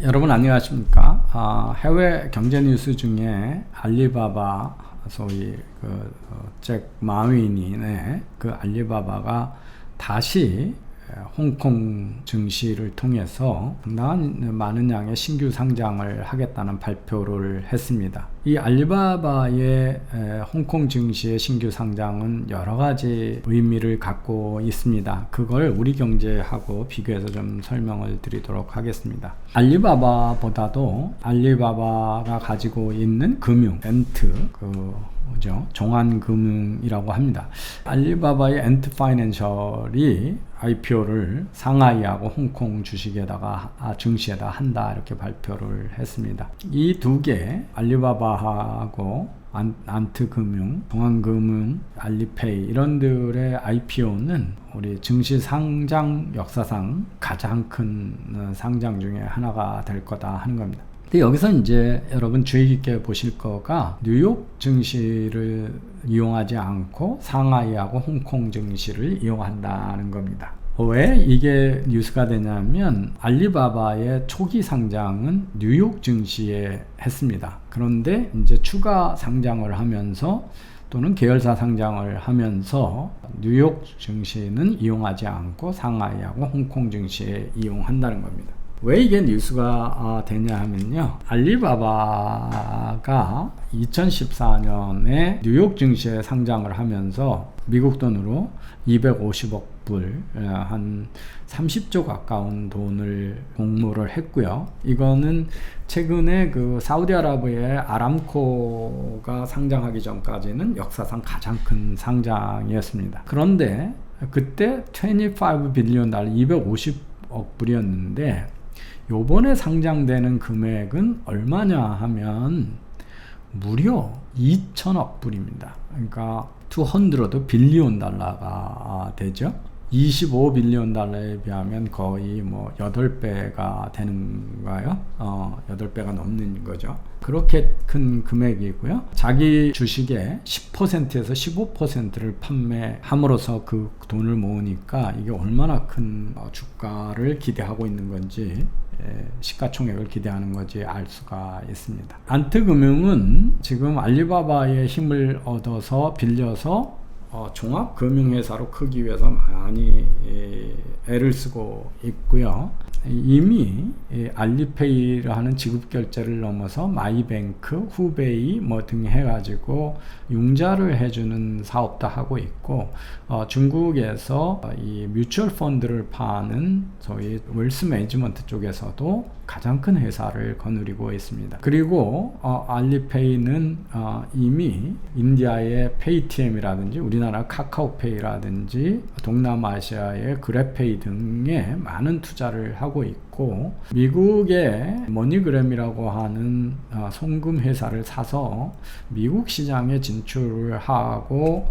여러분 안녕하십니까? 해외 경제 뉴스 중에 알리바바 소위 잭 마윈의 그 알리바바가 다시 홍콩 증시를 통해서 상당한 많은 양의 신규 상장을 하겠다는 발표를 했습니다. 이 알리바바의 홍콩 증시의 신규 상장은 여러 가지 의미를 갖고 있습니다. 그걸 우리 경제하고 비교해서 좀 설명을 드리도록 하겠습니다. 알리바바보다도 알리바바가 가지고 있는 금융, 엔트, 종한금융이라고 합니다. 알리바바의 엔트 파이낸셜이 IPO를 상하이하고 홍콩 증시에다 한다 이렇게 발표를 했습니다. 이 두 개 알리바바하고 안트금융, 종한금융, 알리페이 이런들의 IPO는 우리 증시 상장 역사상 가장 큰 상장 중에 하나가 될 거다 하는 겁니다. 근데 여기서 이제 여러분 주의 깊게 보실 거가 뉴욕 증시를 이용하지 않고 상하이하고 홍콩 증시를 이용한다는 겁니다. 왜 이게 뉴스가 되냐면 알리바바의 초기 상장은 뉴욕 증시에 했습니다. 그런데 이제 추가 상장을 하면서 또는 계열사 상장을 하면서 뉴욕 증시는 이용하지 않고 상하이하고 홍콩 증시에 이용한다는 겁니다. 왜 이게 뉴스가 되냐 하면요, 알리바바가 2014년에 뉴욕 증시에 상장을 하면서 미국 돈으로 250억 불, 한 30조 가까운 돈을 공모를 했고요. 이거는 최근에 그 사우디아라비아의 아람코가 상장하기 전까지는 역사상 가장 큰 상장이었습니다. 그런데 그때 25 빌리언 달러, 250억 불이었는데 요번에 상장되는 금액은 얼마냐 하면 무려 2천억 불입니다. 그러니까 200 빌리언 달러가 되죠. 25 빌리언 달러에 비하면 거의 8배가 되는가요? 8배가 넘는 거죠. 그렇게 큰 금액이고요. 자기 주식의 10%에서 15%를 판매함으로써 그 돈을 모으니까 이게 얼마나 큰 주가를 기대하고 있는 건지, 시가총액을 기대하는 건지 알 수가 있습니다. 안트금융은 지금 알리바바의 힘을 얻어서 빌려서 종합금융회사로 크기 위해서 많이 애를 쓰고 있고요. 이미 알리페이를 하는 지급결제를 넘어서 마이뱅크, 후베이 등 해가지고 융자를 해주는 사업도 하고 있고, 중국에서 이 뮤추얼 펀드를 파는 소위 웰스 매니지먼트 쪽에서도 가장 큰 회사를 거느리고 있습니다. 그리고 알리페이는 이미 인디아의 페이티엠이라든지 우리나라 카카오페이라든지 동남아시아의 그랩페이 등에 많은 투자를 하고 있고, 미국의 머니그램이라고 하는 송금 회사를 사서 미국 시장에 진출을 하고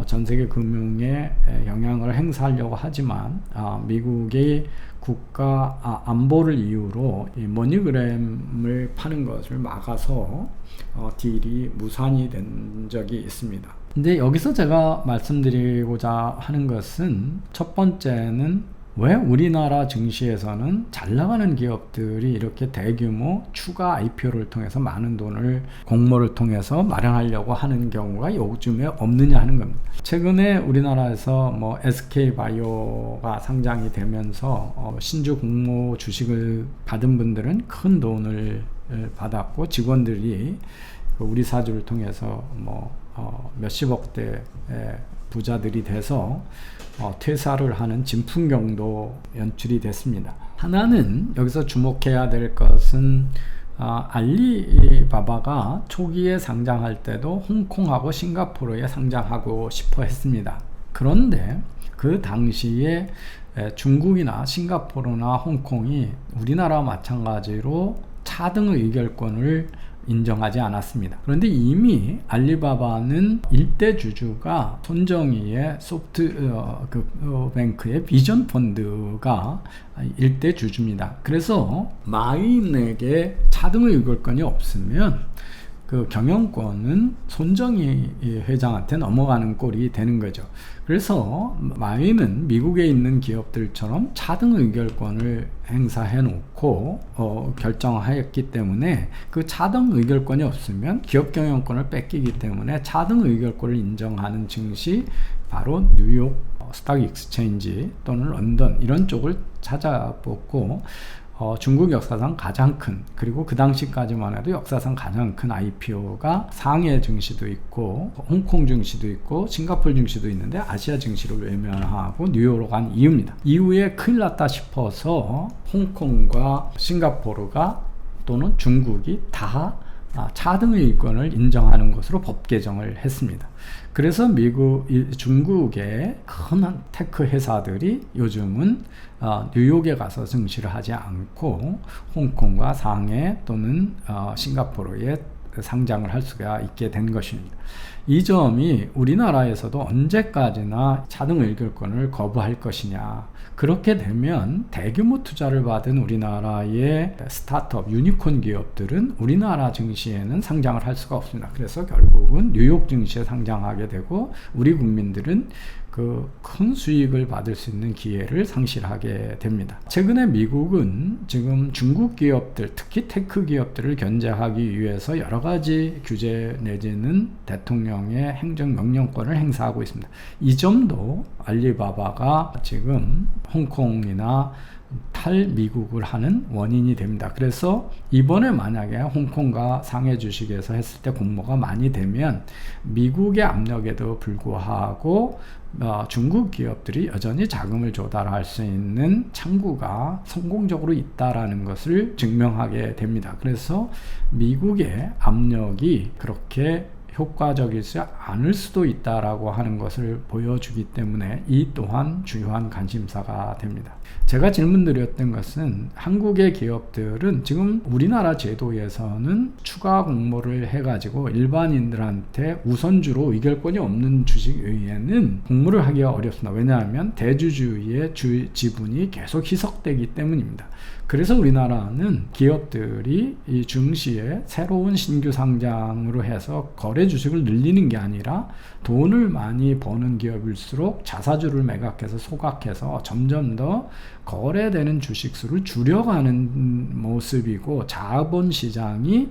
전 세계 금융에 영향을 행사하려고 하지만 미국의 국가 안보를 이유로 이 머니그램을 파는 것을 막아서 딜이 무산이 된 적이 있습니다. 근데 여기서 제가 말씀드리고자 하는 것은, 첫 번째는 왜 우리나라 증시에서는 잘 나가는 기업들이 이렇게 대규모 추가 IPO를 통해서 많은 돈을 공모를 통해서 마련하려고 하는 경우가 요즘에 없느냐 하는 겁니다. 최근에 우리나라에서 SK바이오가 상장이 되면서 신주 공모 주식을 받은 분들은 큰 돈을 받았고, 직원들이 우리 사주를 통해서 몇십억대 부자들이 돼서 퇴사를 하는 진풍경도 연출이 됐습니다. 하나는 여기서 주목해야 될 것은, 알리바바가 초기에 상장할 때도 홍콩하고 싱가포르에 상장하고 싶어 했습니다. 그런데 그 당시에 중국이나 싱가포르나 홍콩이 우리나라와 마찬가지로 차등 의결권을 인정하지 않았습니다. 그런데 이미 알리바바는 일대 주주가 손정희의 소프트뱅크의 비전 펀드가 일대 주주입니다. 그래서 마윈에게 차등 의결권이 없으면 그 경영권은 손정희 회장한테 넘어가는 꼴이 되는 거죠. 그래서 마윈은 미국에 있는 기업들처럼 차등 의결권을 행사해 놓고 결정하였기 때문에 그 차등 의결권이 없으면 기업 경영권을 뺏기기 때문에 차등 의결권을 인정하는 증시 바로 뉴욕 스탁 익스체인지 또는 런던 이런 쪽을 찾아보고 중국 역사상 가장 큰, 그리고 그 당시까지만 해도 역사상 가장 큰 IPO가 상해 증시도 있고 홍콩 증시도 있고 싱가포르 증시도 있는데 아시아 증시를 외면하고 뉴욕으로 간 이유입니다. 이후에 큰일 났다 싶어서 홍콩과 싱가포르가 또는 중국이 다 차등의 이권을 인정하는 것으로 법 개정을 했습니다. 그래서 중국의 큰 테크 회사들이 요즘은 뉴욕에 가서 증시를 하지 않고 홍콩과 상해 또는 싱가포르에 상장을 할 수가 있게 된 것입니다. 이 점이 우리나라에서도 언제까지나 차등 의결권을 거부할 것이냐. 그렇게 되면 대규모 투자를 받은 우리나라의 스타트업, 유니콘 기업들은 우리나라 증시에는 상장을 할 수가 없습니다. 그래서 결국은 뉴욕 증시에 상장하게 되고 우리 국민들은 그 큰 수익을 받을 수 있는 기회를 상실하게 됩니다. 최근에 미국은 지금 중국 기업들, 특히 테크 기업들을 견제하기 위해서 여러 가지 규제 내지는 대통령의 행정명령권을 행사하고 있습니다. 이 점도 알리바바가 지금 홍콩이나 탈미국을 하는 원인이 됩니다. 그래서 이번에 만약에 홍콩과 상해 주식에서 했을 때 공모가 많이 되면 미국의 압력에도 불구하고 중국 기업들이 여전히 자금을 조달할 수 있는 창구가 성공적으로 있다라는 것을 증명하게 됩니다. 그래서 미국의 압력이 그렇게 효과적이지 않을 수도 있다라고 하는 것을 보여주기 때문에 이 또한 중요한 관심사가 됩니다. 제가 질문드렸던 것은 한국의 기업들은 지금 우리나라 제도에서는 추가 공모를 해가지고 일반인들한테 우선주로 의결권이 없는 주식 외에는 공모를 하기가 어렵습니다. 왜냐하면 대주주의 지분이 계속 희석되기 때문입니다. 그래서 우리나라는 기업들이 이 증시에 새로운 신규 상장으로 해서 거래 주식을 늘리는 게 아니라 돈을 많이 버는 기업일수록 자사주를 매각해서 소각해서 점점 더 거래되는 주식 수를 줄여가는 모습이고 자본시장이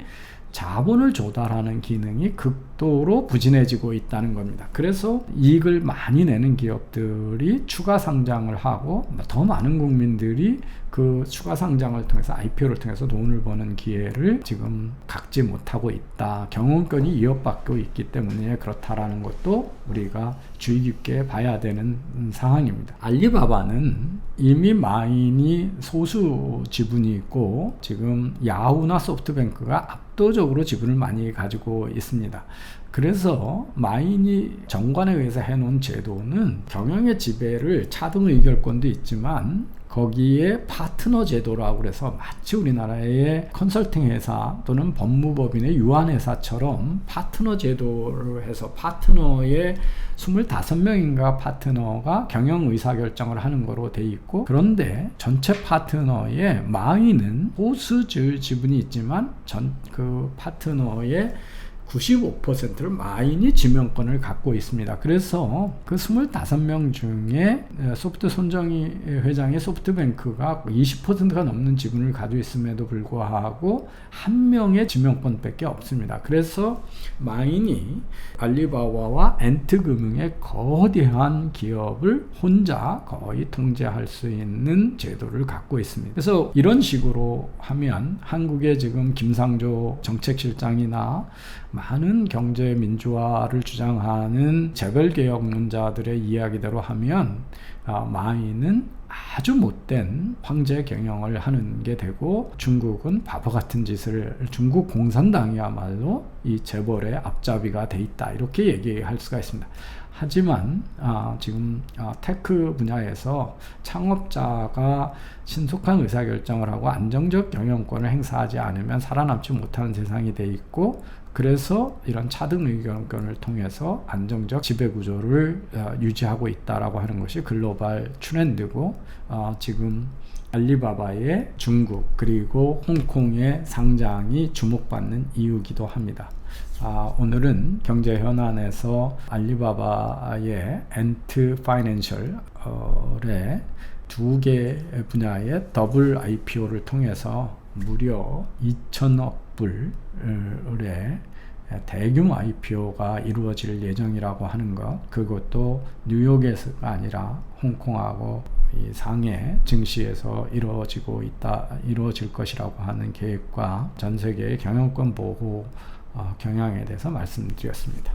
자본을 조달하는 기능이 극도로 부진해지고 있다는 겁니다. 그래서 이익을 많이 내는 기업들이 추가 상장을 하고 더 많은 국민들이 그 추가 상장을 통해서 IPO를 통해서 돈을 버는 기회를 지금 갖지 못하고 있다. 경영권이 위협받고 있기 때문에 그렇다라는 것도 우리가 주의 깊게 봐야 되는 상황입니다. 알리바바는 이미 마인이 소수 지분이 있고 지금 야후나 소프트뱅크가 압도적으로 지분을 많이 가지고 있습니다. 그래서 마인이 정관에 의해서 해놓은 제도는 경영의 지배를 차등 의결권도 있지만 거기에 파트너 제도라고 그래서 마치 우리나라의 컨설팅 회사 또는 법무법인의 유한회사처럼 파트너 제도를 해서 파트너의 25명인가 파트너가 경영 의사결정을 하는 거로 돼 있고, 그런데 전체 파트너의 마인은 호수 지분이 있지만 그 파트너의 95%를 마인이 지명권을 갖고 있습니다. 그래서 그 25명 중에 소프트 손정희 회장의 소프트뱅크가 20%가 넘는 지분을 가지고 있음에도 불구하고 한 명의 지명권밖에 없습니다. 그래서 마인이 알리바바와 엔트금융의 거대한 기업을 혼자 거의 통제할 수 있는 제도를 갖고 있습니다. 그래서 이런 식으로 하면 한국의 지금 김상조 정책실장이나 많은 경제 민주화를 주장하는 재벌개혁론자들의 이야기대로 하면 마인은 아주 못된 황제 경영을 하는 게 되고, 중국은 바보 같은 짓을, 중국 공산당이야말로 이 재벌의 앞잡이가 돼 있다, 이렇게 얘기할 수가 있습니다. 하지만 지금 테크 분야에서 창업자가 신속한 의사결정을 하고 안정적 경영권을 행사하지 않으면 살아남지 못하는 세상이 돼 있고, 그래서 이런 차등 의결권을 통해서 안정적 지배구조를 유지하고 있다라고 하는 것이 글로벌 트렌드고, 지금 알리바바의 중국 그리고 홍콩의 상장이 주목받는 이유기도 합니다. 오늘은 경제 현안에서 알리바바의 엔트 파이낸셜의 두 개 분야의 더블 IPO를 통해서 무려 2천억 불의 대규모 IPO가 이루어질 예정이라고 하는 것, 그것도 뉴욕에서가 아니라 홍콩하고 이 상해 증시에서 이루어질 것이라고 하는 계획과 전 세계의 경영권 보호 경향에 대해서 말씀드렸습니다.